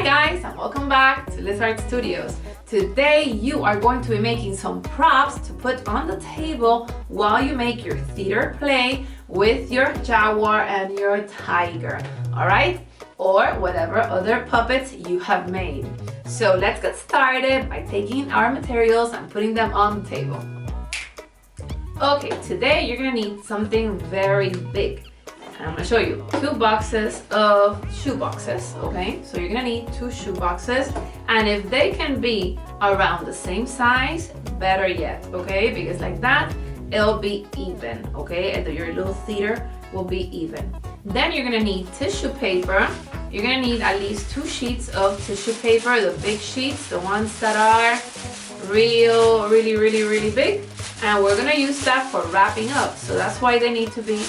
Hi guys, and welcome back to Lizard Studios. Today you are going to be making some props to put on the table while you make your theater play with your jaguar and your tiger, alright? Or whatever other puppets you have made. So let's get started by taking our materials and putting them on the table. Okay, today you're gonna need something very big. And I'm gonna show you 2 boxes of shoe boxes, okay? So you're gonna need 2 shoe boxes, and if they can be around the same size, better yet, okay? Because like that, it'll be even, okay? And your little theater will be even. Then you're gonna need tissue paper. You're gonna need at least 2 sheets of tissue paper, the big sheets, the ones that are really big. And we're gonna use that for wrapping up. So that's why they need to be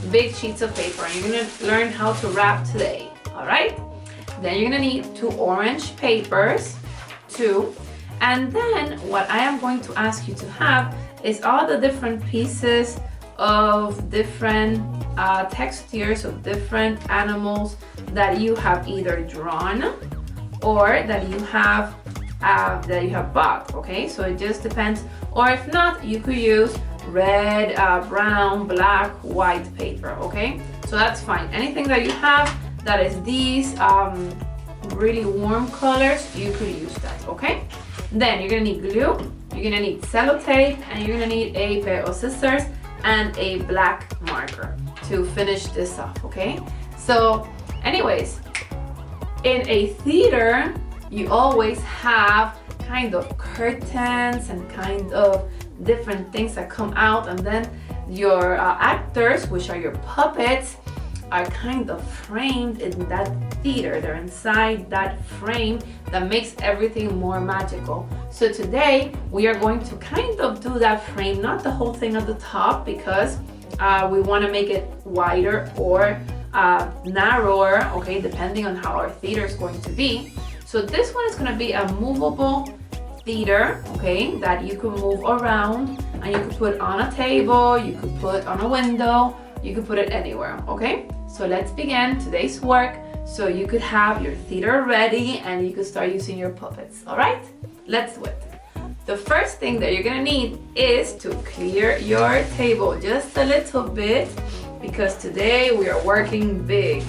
big sheets of paper, and you're gonna learn how to wrap today, all right? Then you're gonna need 2 orange papers, 2. And then what I am going to ask you to have is all the different pieces of different textures of different animals that you have either drawn or that you have bought, okay? So it just depends, or if not, you could use red, brown, black, white paper, okay? So that's fine. Anything that you have that is these really warm colors, you could use that, okay? Then you're gonna need glue, you're gonna need sellotape, and you're gonna need a pair of scissors and a black marker to finish this off, okay? So anyways, in a theater, you always have kind of curtains and kind of different things that come out, and then your actors, which are your puppets, are kind of framed in that theater. They're inside that frame that makes everything more magical. So today we are going to kind of do that frame, not the whole thing at the top, because we want to make it wider or narrower, okay, depending on how our theater is going to be. So this one is going to be a movable theater, okay, that you can move around, and you could put on a table, you could put on a window, you could put it anywhere, okay? So let's begin today's work so you could have your theater ready and you could start using your puppets, all right? Let's do it. The first thing that you're gonna need is to clear your table just a little bit, because today we are working big,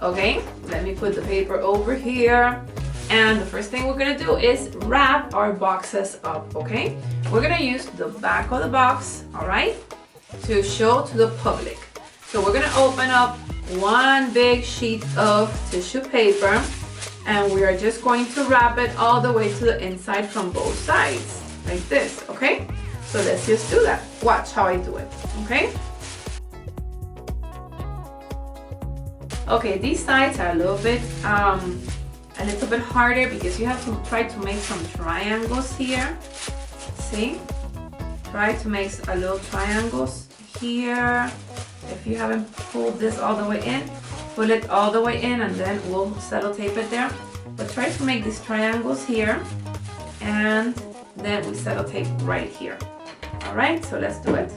okay? Let me put the paper over here. And the first thing we're gonna do is wrap our boxes up, okay? We're gonna use the back of the box, all right, to show to the public. So we're gonna open up one big sheet of tissue paper, and we are just going to wrap it all the way to the inside from both sides, like this, okay? So let's just do that. Watch how I do it, okay? Okay, these sides are a little bit harder because you have to try to make some triangles here. See? Try to make a little triangles here. If you haven't pulled this all the way in, pull it all the way in, and then we'll sellotape it there. But try to make these triangles here, and then we sellotape right here. All right, so let's do it.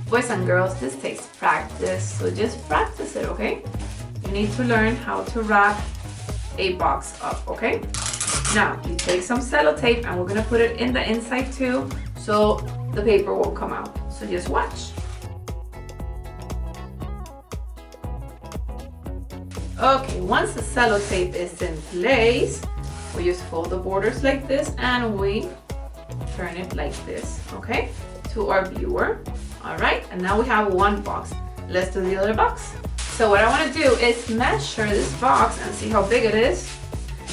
Boys and girls, this takes practice, so just practice it, okay? You need to learn how to wrap a box up, okay? Now, you take some sellotape, and we're gonna put it in the inside too, so the paper will come out. So just watch. Okay, once the sellotape is in place, we just fold the borders like this, and we turn it like this, okay? To our viewer. All right, and now we have one box. Let's do the other box. So what I want to do is measure this box and see how big it is,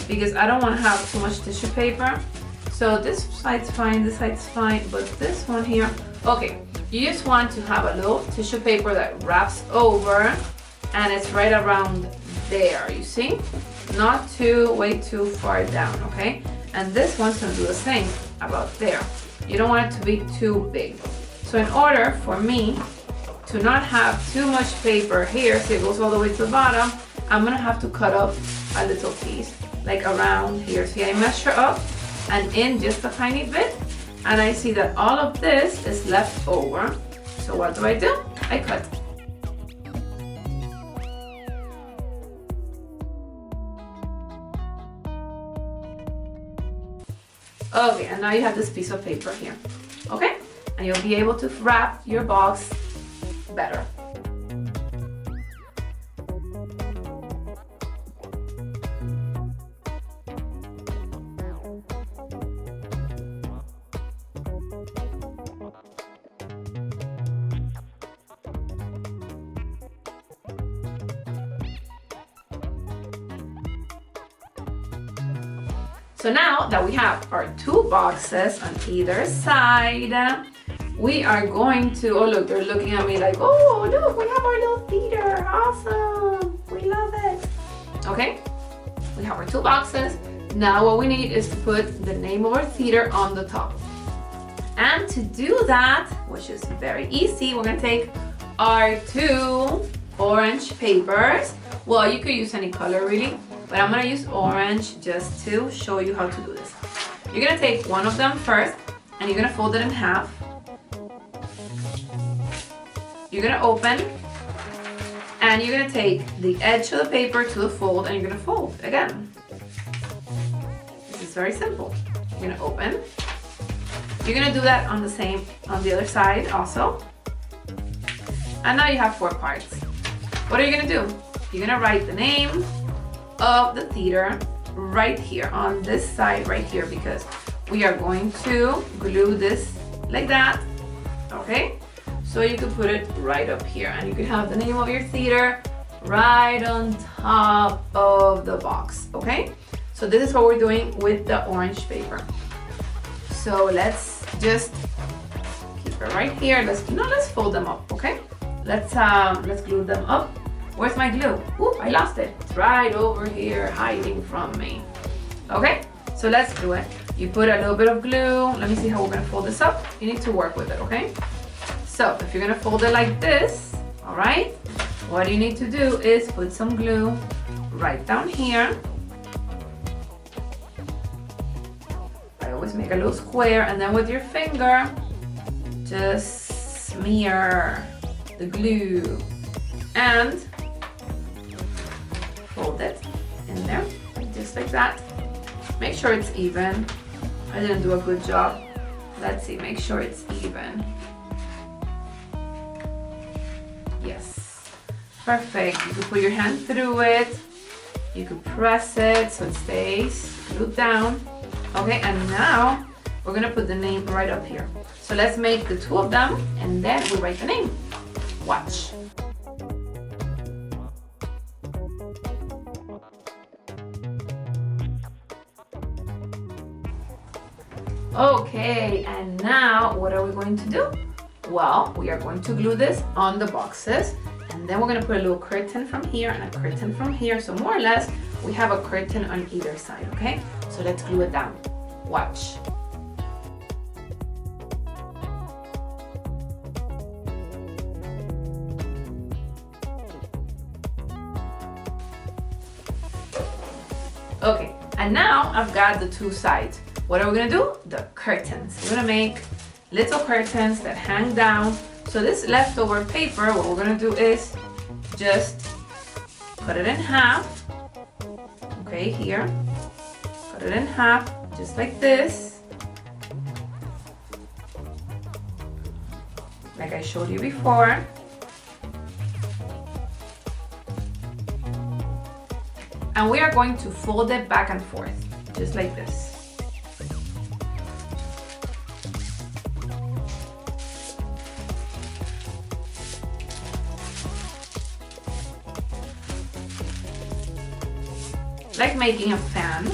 because I don't want to have too much tissue paper. So this side's fine, this side's fine, but this one here, okay, you just want to have a little tissue paper that wraps over, and it's right around there, you see? Not way too far down, okay? And this one's going to do the same, about there. You don't want it to be too big. So in order for me to not have too much paper here, so it goes all the way to the bottom, I'm gonna have to cut up a little piece, like around here. See, I measure up and in just a tiny bit, and I see that all of this is left over. So what do? I cut. Okay, and now you have this piece of paper here. Okay? And you'll be able to wrap your box better. So now that we have our two boxes on either side, we are going to, oh look, they're looking at me like, oh look, we have our little theater, awesome, we love it. Okay, we have our two boxes. Now what we need is to put the name of our theater on the top. And to do that, which is very easy, we're gonna take our two orange papers. Well, you could use any color really, but I'm gonna use orange just to show you how to do this. You're gonna take one of them first and you're gonna fold it in half. You're gonna open and you're gonna take the edge of the paper to the fold and you're gonna fold again. This is very simple. You're gonna open. You're gonna do that on the other side also. And now you have 4 parts. What are you gonna do? You're gonna write the name of the theater right here on this side right here, because we are going to glue this like that. Okay, so you could put it right up here and you could have the name of your theater right on top of the box. Okay, so this is what we're doing with the orange paper. So let's just keep it right here. Let's fold them up. Okay, let's glue them up. Where's my glue? Ooh, I lost it. It's right over here hiding from me. Okay, so let's do it. You put a little bit of glue. Let me see how we're gonna fold this up. You need to work with it, okay? So if you're gonna fold it like this, all right, what you need to do is put some glue right down here. I always make a little square, and then with your finger, just smear the glue and fold it in there, just like that. Make sure it's even. I didn't do a good job. Let's see, make sure it's even. Yes, perfect. You can put your hand through it. You can press it so it stays glued down. Okay, and now we're gonna put the name right up here. So let's make the 2 of them and then we write the name. Watch. Okay, and now what are we going to do? Well, we are going to glue this on the boxes, and then we're going to put a little curtain from here and a curtain from here. So more or less, we have a curtain on either side, okay? So let's glue it down. Watch. Okay, and now I've got the 2 sides. What are we gonna do? The curtains. We're gonna make little curtains that hang down. So this leftover paper, what we're gonna do is just cut it in half. Okay, here. Cut it in half, just like this. Like I showed you before. And we are going to fold it back and forth, just like this. Like making a fan.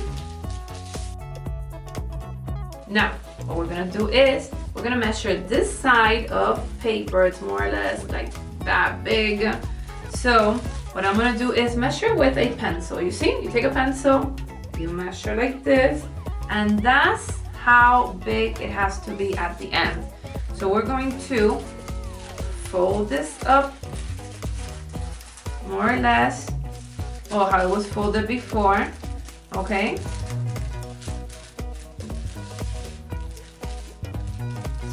Now, what we're gonna do is, we're gonna measure this side of paper. It's more or less like that big. So, what I'm gonna do is measure with a pencil. You see, you take a pencil, you measure like this, and that's how big it has to be at the end. So we're going to fold this up, more or less, or how it was folded before, okay?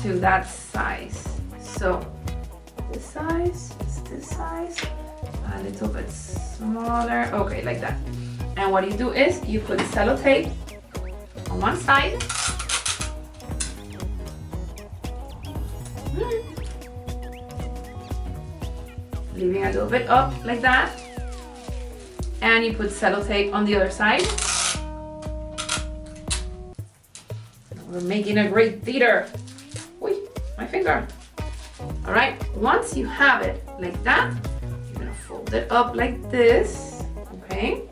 To that size. So this size is this size, a little bit smaller, okay, like that. And what you do is you put sellotape on one side Leaving a little bit up like that. And you put sellotape on the other side. We're making a great theater. Wait, my finger. All right, once you have it like that, you're gonna fold it up like this, okay?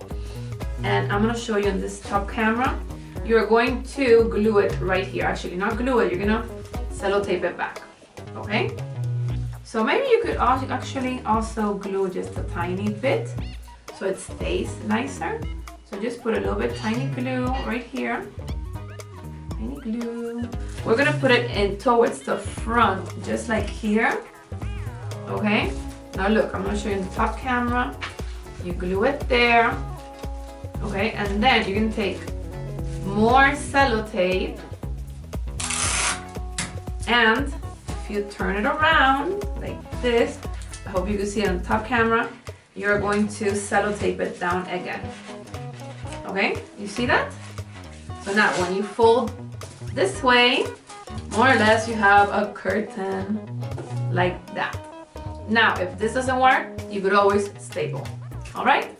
And I'm gonna show you on this top camera. You're going to glue it right here. Actually, not glue it, you're gonna sellotape it back, okay? So maybe you could actually also glue just a tiny bit so it stays nicer. So just put a little bit tiny glue right here. Tiny glue. We're gonna put it in towards the front, just like here, okay? Now look, I'm gonna show you in the top camera. You glue it there, okay? And then you're gonna take more sellotape, and if you turn it around like this, I hope you can see it on the top camera, you're going to sellotape it down again. Okay, you see that? So now when you fold this way, more or less you have a curtain like that. Now, if this doesn't work, you could always staple, all right?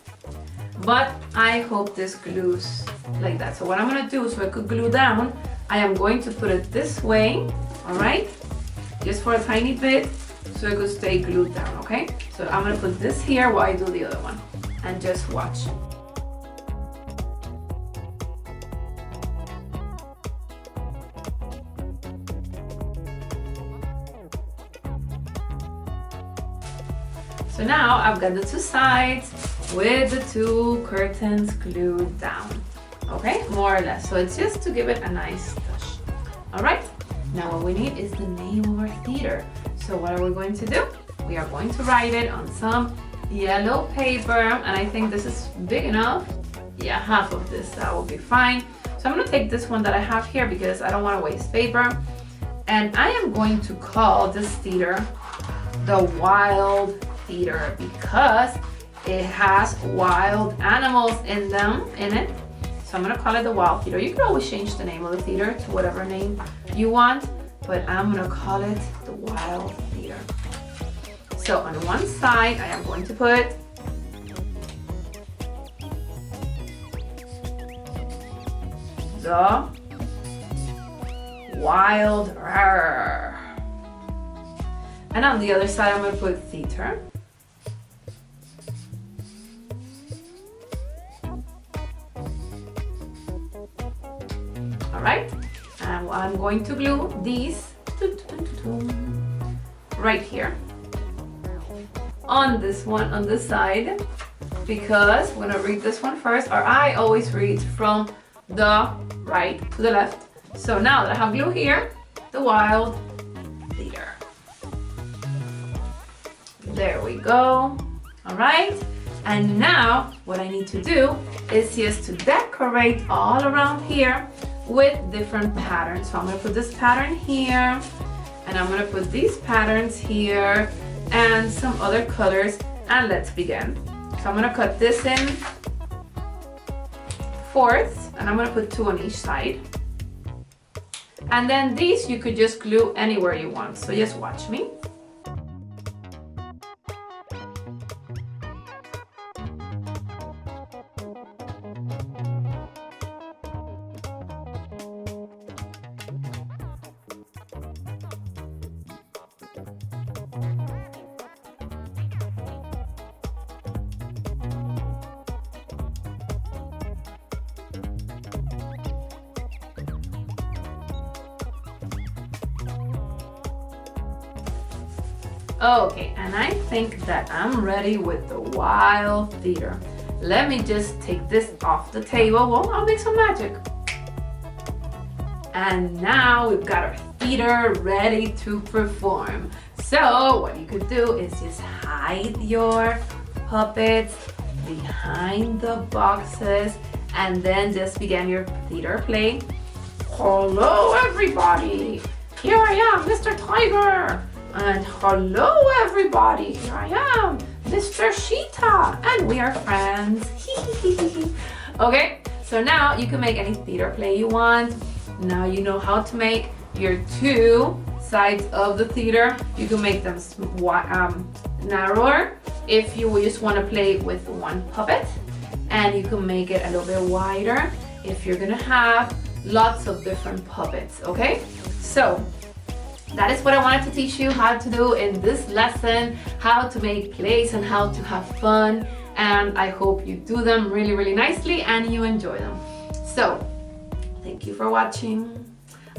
But I hope this glues like that. So what I'm gonna do, so it could glue down, I am going to put it this way, all right? Just for a tiny bit, so it could stay glued down, okay? So I'm gonna put this here while I do the other one, and just watch. So now I've got the two sides with the two curtains glued down, okay? More or less, so it's just to give it a nice touch, all right? Now what we need is the name of our theater. So what are we going to do? We are going to write it on some yellow paper, and I think this is big enough. Yeah, half of this, that will be fine. So I'm gonna take this one that I have here because I don't wanna waste paper. And I am going to call this theater the Wild Theater because it has wild animals in it. So I'm gonna call it the Wild Theater. You can always change the name of the theater to whatever name you want, but I'm gonna call it the Wild Theater. So on one side, I am going to put the Wild Roar. And on the other side, I'm gonna put theater. All right, and I'm going to glue these right here on this one, on this side, because we're gonna read this one first, or I always read from the right to the left. So now that I have glue here, the Wild Theater. There we go. All right, and now what I need to do is just to decorate all around here with different patterns. So I'm gonna put this pattern here, and I'm gonna put these patterns here, and some other colors, and let's begin. So I'm gonna cut this in fourths, and I'm gonna put 2 on each side. And then these you could just glue anywhere you want, so just watch me. Okay, and I think that I'm ready with the Wild Theater. Let me just take this off the table. Well, I'll make some magic. And now we've got our theater ready to perform. So what you could do is just hide your puppets behind the boxes and then just begin your theater play. Hello everybody, here I am, Mr. Tiger. And hello everybody, here I am, Mr. Cheetah, and we are friends. Okay, so now you can make any theater play you want. Now you know how to make your two sides of the theater. You can make them narrower if you just want to play with one puppet, and you can make it a little bit wider if you're gonna have lots of different puppets, okay? So that is what I wanted to teach you how to do in this lesson, how to make plays and how to have fun. And I hope you do them really, really nicely and you enjoy them. So thank you for watching.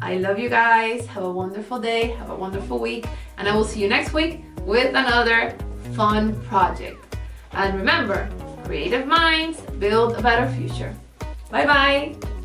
I love you guys. Have a wonderful day, have a wonderful week, and I will see you next week with another fun project. And remember, creative minds build a better future. Bye bye.